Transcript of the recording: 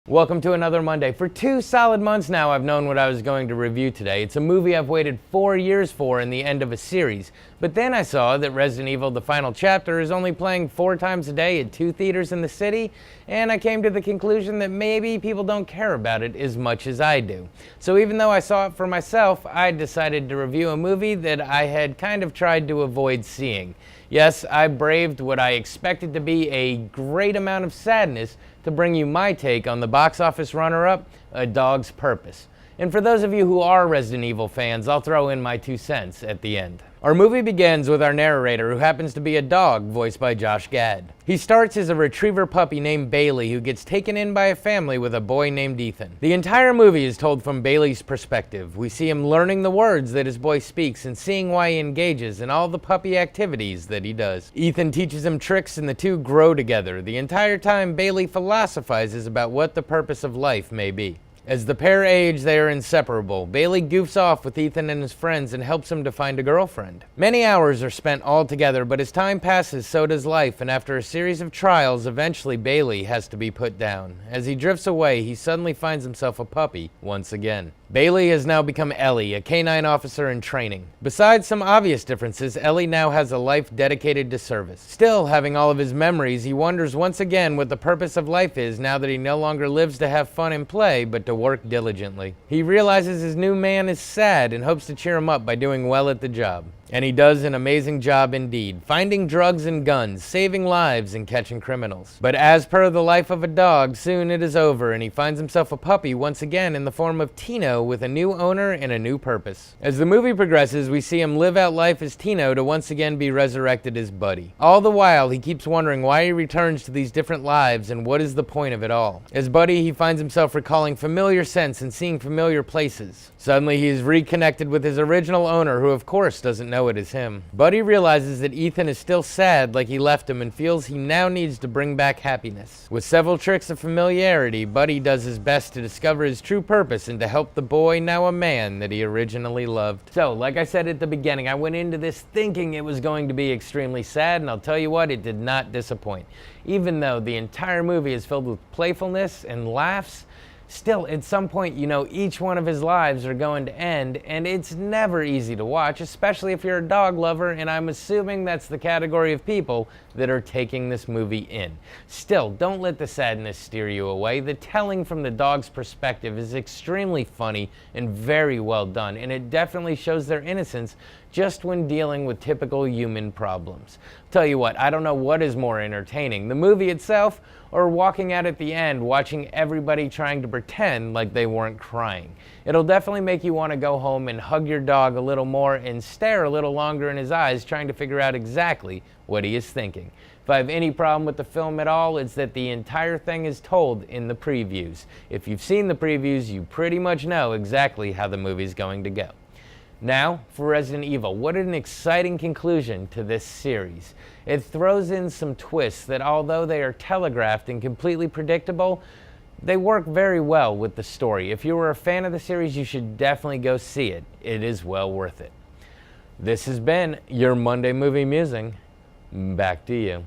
Welcome to another Monday. For 2 solid months now, I've known what I was going to review today. It's a movie I've waited 4 years for in the end of a series. But then I saw that Resident Evil: The Final Chapter is only playing 4 times a day at 2 theaters in the city, and I came to the conclusion that maybe people don't care about it as much as I do. So even though I saw it for myself, I decided to review a movie that I had kind of tried to avoid seeing. Yes, I braved what I expected to be a great amount of sadness to bring you my take on the box office runner-up, A Dog's Purpose. And for those of you who are Resident Evil fans, I'll throw in my 2 cents at the end. Our movie begins with our narrator, who happens to be a dog, voiced by Josh Gad. He starts as a retriever puppy named Bailey, who gets taken in by a family with a boy named Ethan. The entire movie is told from Bailey's perspective. We see him learning the words that his boy speaks and seeing why he engages in all the puppy activities that he does. Ethan teaches him tricks and the two grow together. The entire time, Bailey philosophizes about what the purpose of life may be. As the pair age, they are inseparable. Bailey goofs off with Ethan and his friends and helps him to find a girlfriend. Many hours are spent all together, but as time passes, so does life, and after a series of trials, eventually Bailey has to be put down. As he drifts away, he suddenly finds himself a puppy once again. Bailey has now become Ellie, a canine officer in training. Besides some obvious differences, Ellie now has a life dedicated to service. Still, having all of his memories, he wonders once again what the purpose of life is now that he no longer lives to have fun and play, but to work diligently. He realizes his new man is sad and hopes to cheer him up by doing well at the job. And he does an amazing job indeed, finding drugs and guns, saving lives, and catching criminals. But as per the life of a dog, soon it is over, and he finds himself a puppy once again in the form of Tino with a new owner and a new purpose. As the movie progresses, we see him live out life as Tino to once again be resurrected as Buddy. All the while, he keeps wondering why he returns to these different lives and what is the point of it all. As Buddy, he finds himself recalling familiar scents and seeing familiar places. Suddenly, he is reconnected with his original owner, who of course doesn't know it is him. Buddy realizes that Ethan is still sad like he left him and feels he now needs to bring back happiness. With several tricks of familiarity, Buddy does his best to discover his true purpose and to help the boy, now a man, that he originally loved. So, like I said at the beginning, I went into this thinking it was going to be extremely sad, and I'll tell you what, it did not disappoint. Even though the entire movie is filled with playfulness and laughs, still, at some point, you know, each one of his lives are going to end, and it's never easy to watch, especially if you're a dog lover, and I'm assuming that's the category of people that are taking this movie in. Still, don't let the sadness steer you away. The telling from the dog's perspective is extremely funny and very well done, and it definitely shows their innocence just when dealing with typical human problems. Tell you what, I don't know what is more entertaining, the movie itself or walking out at the end watching everybody trying to pretend like they weren't crying. It'll definitely make you want to go home and hug your dog a little more and stare a little longer in his eyes trying to figure out exactly what he is thinking. If I have any problem with the film at all, it's that the entire thing is told in the previews. If you've seen the previews, you pretty much know exactly how the movie's going to go. Now, for Resident Evil, what an exciting conclusion to this series. It throws in some twists that, although they are telegraphed and completely predictable, they work very well with the story. If you were a fan of the series, you should definitely go see it. It is well worth it. This has been your Monday Movie Musing. Back to you.